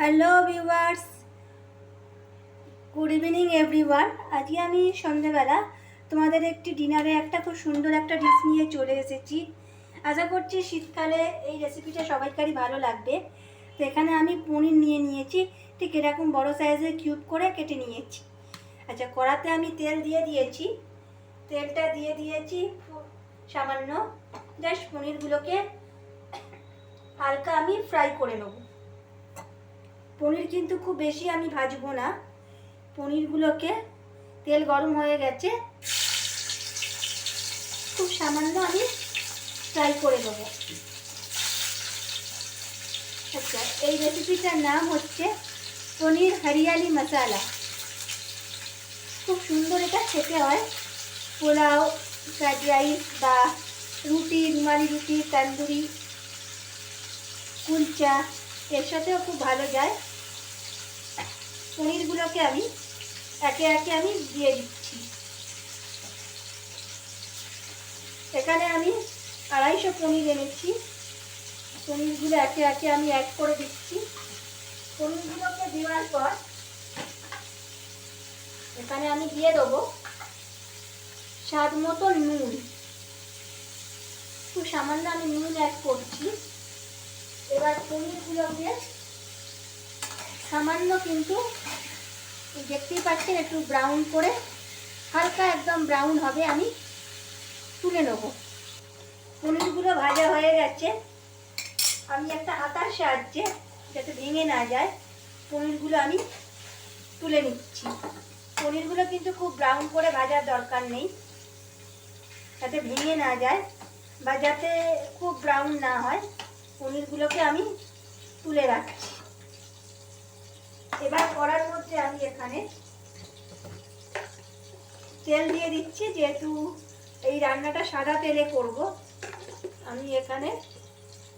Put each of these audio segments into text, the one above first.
Hello viewers, good evening everyone. আজকে আমি সন্ধ্যেবেলা তোমাদের একটি ডিনারে একটা খুব সুন্দর একটা ডিশ নিয়ে চলে এসেছি। আশা করছি শীতকালে এই রেসিপিটা সবাইকারই ভালো লাগবে। তো এখানে আমি পনির নিয়ে নিয়েছি, ঠিক এরকম বড় সাইজের কিউব করে কেটে নিয়েছি। আচ্ছা, কড়াতে আমি তেল দিয়ে দিয়েছি। তেলটা দিয়ে দিয়েছি সামান্য, জাস্ট পনিরগুলোকে হালকা আমি ফ্রাই করে নেব। পনির কিন্তু খুব বেশি আমি ভাজবো না। পনিরগুলোকে তেল গরম হয়ে গেছে, খুব সামান্য আমি ফ্রাই করে দেবো। আচ্ছা, এই রেসিপিটার নাম হচ্ছে পনির হরিয়ালি মশালা। খুব সুন্দর এটা খেতে হয় পোলাও, ফ্রাইড রাইস বা রুটি, রুমালি রুটি, তন্দুরি, কুলচা এর সাথেও খুব ভালো যায়। পনিরগুলোকে আমি একে একে আমি দিয়ে দিচ্ছি। এখানে আমি 250 পনির এনেছি। পনিরগুলো একে একে আমি অ্যাড করে দিচ্ছি। পনিরগুলোকে দেওয়ার পর এখানে আমি দিয়ে দেবো স্বাদ মতো নুন। খুব সামান্য আমি নুন অ্যাড করছি। এবার পনিরগুলোকে সামান্য, কিন্তু দেখতেই পাচ্ছেন একটু ব্রাউন করে, হালকা একদম ব্রাউন হবে, আমি তুলে নেব। পনিরগুলো ভাজা হয়ে গেছে। আমি একটা হাতার সাহায্যে, যাতে ভেঙে না যায়, পনিরগুলো আমি তুলে নিচ্ছি। পনিরগুলো কিন্তু খুব ব্রাউন করে ভাজার দরকার নেই, যাতে ভেঙে না যায় বা যাতে খুব ব্রাউন না হয়। পনিরগুলোকে আমি তুলে রাখছি। এবার কড়ার মধ্যে আমি এখানে তেল দিয়ে দিচ্ছি। যেহেতু এই রান্নাটা সাদা তেলে করব, আমি এখানে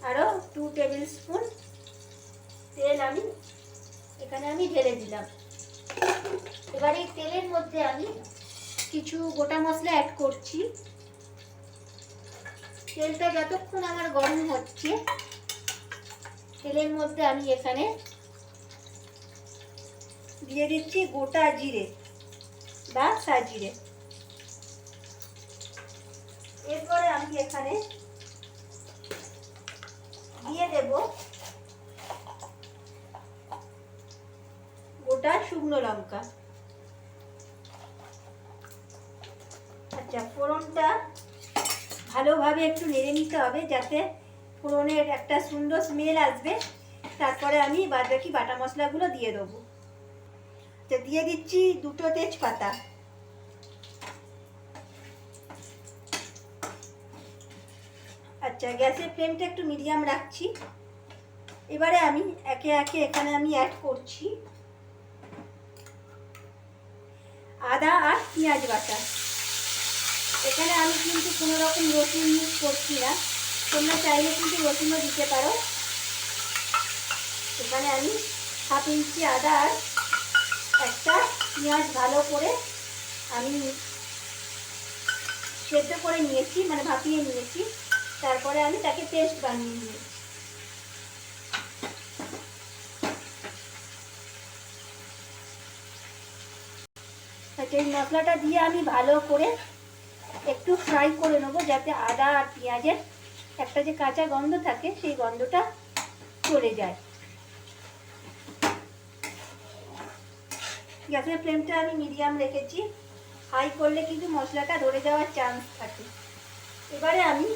আরও 2 টেবিল স্পুন তেল আমি এখানে ঢেলে দিলাম। এবার এই তেলের মধ্যে আমি কিছু গোটা মশলা অ্যাড করছি। তেলটা যতক্ষণ আমার গরম হচ্ছে, তেলের মধ্যে আমি এখানে দিয়ে দিচ্ছি গোটা জিরে বা সাজিরে। এরপরে আমি এখানে দিয়ে দেব গোটা শুকনো লঙ্কা। আচ্ছা, ফোড়নটা ভালোভাবে একটু নেড়ে নিতে হবে, যাতে ফোড়নের একটা সুন্দর স্মেল আসবে। তারপরে আমি বাদবাকি বাটা মশলাগুলো দিয়ে দেবো। তো দিয়ে দিচ্ছি 2টো তেজপাতা। আচ্ছা, গ্যাসের ফ্লেমটা একটু মিডিয়াম রাখছি। এবারে আমি একে একে এখানে আমি অ্যাড করছি আদা আর পেঁয়াজ বাটা। এখানে আমি কিন্তু কোনো রকম রসুন ইউজ করছি না, তোমরা চাইলে কিন্তু রসুনও দিতে পারো। এখানে আমি 1/2 ইঞ্চি আদা আর একটা পেঁয়াজ ভালো করে আমি সেদ্ধ করে নিয়েছি, মানে ভাপিয়ে নিয়েছি। তারপরে আমি তাকে পেস্ট বানিয়ে নিয়েছি। আচ্ছা, এই মশলাটা দিয়ে আমি ভালো করে একটু ফ্রাই করে নেবো, যাতে আদা আর পেঁয়াজের একটা যে কাঁচা গন্ধ থাকে, সেই গন্ধটা চলে যায়। গ্যাসের ফ্লেমটা আমি মিডিয়াম রেখেছি, হাই করলে কিন্তু মশলাটা ধরে যাওয়ার চান্স থাকে। এবারে আমি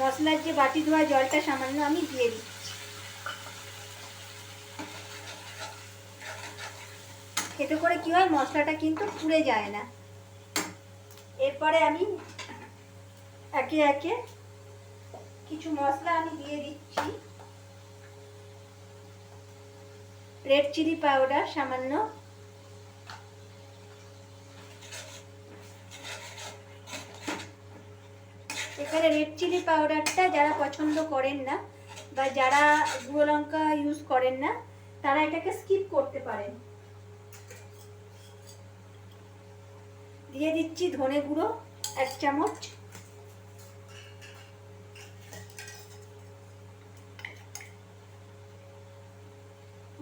মশলার যে বাটি ধোয়া জলটা সামান্য আমি দিয়ে দিচ্ছি। এতে করে কি হয়, মশলাটা কিন্তু পুড়ে যায় না। এরপরে আমি একে একে কিছু মশলা আমি দিয়ে দিচ্ছি। রেড চিলি পাউডার সামান্য, এখানে রেড চিলি পাউডারটা যারা পছন্দ করেন না বা যারা গুঁড়ো লঙ্কা ইউজ করেন না, তারা এটাকে স্কিপ করতে পারেন। দিয়ে দিচ্ছি ধনে গুঁড়ো 1 চামচ,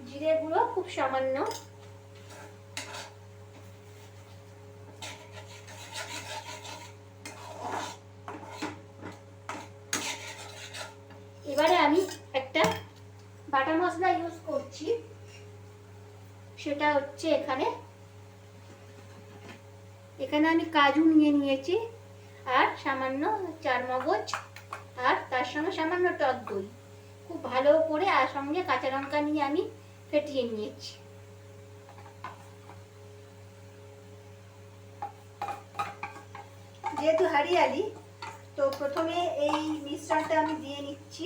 জিরে গুঁড়ো খুব সামান্য, এবারে আমি একটা বাটা মশলা ইউজ করছি, সেটা হচ্ছে এখানে আমি কাজু নিয়ে নিয়েছি আর সামান্য চারমগজ আর তার সঙ্গে সামান্য টক দই খুব ভালো করে, আর সঙ্গে কাঁচা লঙ্কা নিয়ে আমি ফেটিয়ে নিয়েছি। যেহেতু হরিয়ালি, তো প্রথমে এই মিশ্রণটা আমি দিয়ে নিচ্ছি,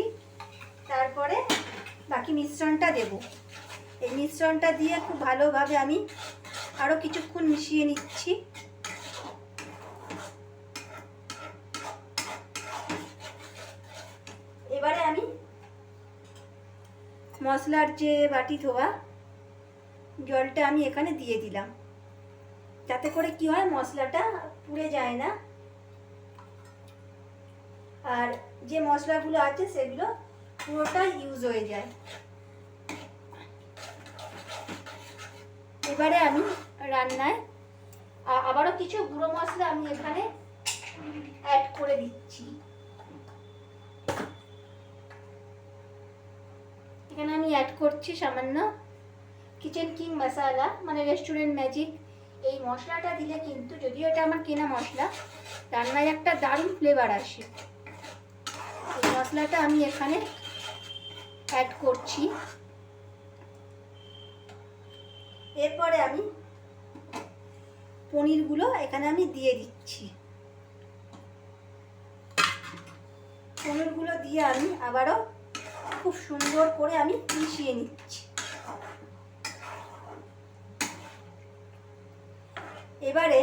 তারপরে বাকি মিশ্রণটা দেব। এই মিশ্রণটা দিয়ে খুব ভালোভাবে আমি আরও কিছুক্ষণ মিশিয়ে নিচ্ছি। এবারে আমি মশলার যে বাটি ধোয়া জলটা আমি এখানে দিয়ে দিলাম, যাতে করে কি হয় মশলাটা পুড়ে যায় না, আর যে মশলাগুলো আছে সেগুলো পুরোটা ইউজ হয়ে যায়। এবারে আমি রান্নায় আবারও কিছু গুঁড়ো মশলা আমি এখানে অ্যাড করে দিচ্ছি। এখানে আমি অ্যাড করছি সামান্য কিচেন কিং মশলা, মানে রেস্টুরেন্ট ম্যাজিক। এই মশলাটা দিলে কিন্তু, যদিও এটা আমার কেনা মশলা, রান্নায় একটা দারুণ ফ্লেভার আসে। এই মশলাটা আমি এখানে অ্যাড করছি। এরপরে আমি পনিরগুলো এখানে আমি দিয়ে দিচ্ছি। পনিরগুলো দিয়ে আমি আবারও খুব সুন্দর করে আমি মিশিয়ে নিচ্ছি। এবারে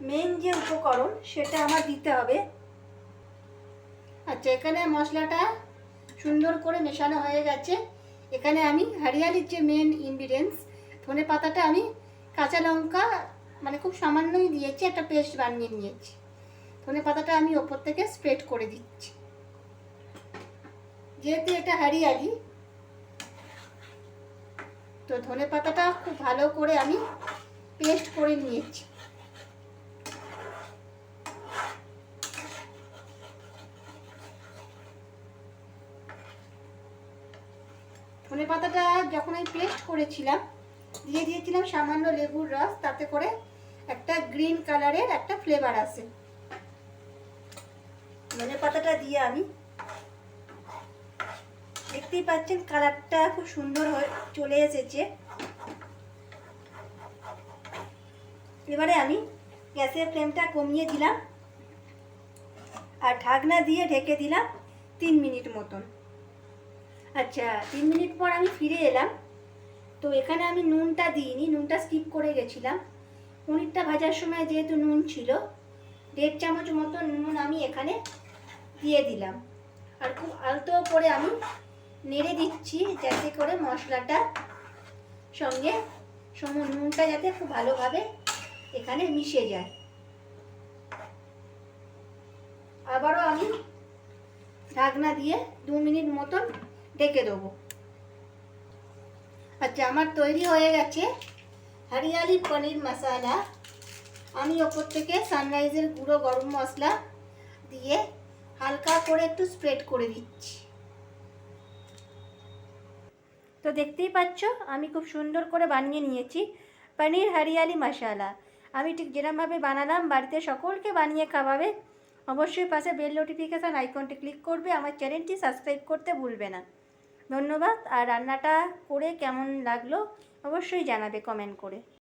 মেন যে উপকরণ সেটা আমার দিতে হবে। আচ্ছা, এখানে মশলাটা সুন্দর করে মেশানো হয়ে গেছে। এখানে আমি হরিয়ালির যে মেন ইনগ্রিডিয়েন্টস, ধনে পাতাটা আমি কাঁচা লঙ্কা মানে খুব সামান্যই দিয়েছি, একটা পেস্ট বানিয়ে নিয়েছি। ধনে পাতাটা আমি ওপর থেকে স্প্রেড করে দিচ্ছি। যেহেতু এটা হরিয়ালি, তো ধনে পাতাটা খুব ভালো করে আমি পেস্ট করে নিয়েছি। ধনে পাতাটা যখন আমি পেস্ট করেছিলাম দিয়ে দিয়েছিলাম সামান্য লেবুর রস, তাতে করে একটা গ্রিন কালারের একটা ফ্লেভার আসে। ধনে পাতাটা দিয়ে আমি, দেখতেই পাচ্ছেন কালারটা খুব সুন্দর হয়ে চলে এসেছে। এবারে আমি গ্যাসের ফ্লেমটা কমিয়ে দিলাম আর ঢাকনা দিয়ে ঢেকে দিলাম 3 মিনিট মতন। আচ্ছা, 3 মিনিট পর আমি ফিরে এলাম। তো এখানে আমি নুনটা দিইনি, নুনটা স্কিপ করে গেছিলাম। পনিরটা ভাজার সময় যেহেতু নুন ছিল, 1.5 চামচ মতো নুন আমি এখানে দিয়ে দিলাম। আর খুব আলতো করে আমি নেড়ে দিচ্ছি, যাতে করে মশলাটা সঙ্গে নুনটা যাতে খুব ভালোভাবে এখানে মিশে যায়। আবারও আমি ঢাকনা দিয়ে 2 মিনিট মতন ঢেকে দেবো। আচ্ছা, আমার তৈরি হয়ে গেছে হরিয়ালি পনির মশলা। আমি ওপর থেকে সানরাইজের গুঁড়ো গরম মশলা দিয়ে হালকা করে একটু স্প্রেড করে দিচ্ছি। তো দেখতেই পাচ্ছ আমি খুব সুন্দর করে বানিয়ে নিয়েছি পনির হরিয়ালি মশলা। আমি ঠিক যেরকমভাবে বানালাম বাড়িতে সকলকে বানিয়ে খাওয়াবে। অবশ্যই পাশে বেল নোটিফিকেশান আইকনটি ক্লিক করবে, আমার চ্যানেলটি সাবস্ক্রাইব করতে ভুলবে না। ধন্যবাদ। আর রান্নাটা করে কেমন লাগলো অবশ্যই জানাবে কমেন্ট করে।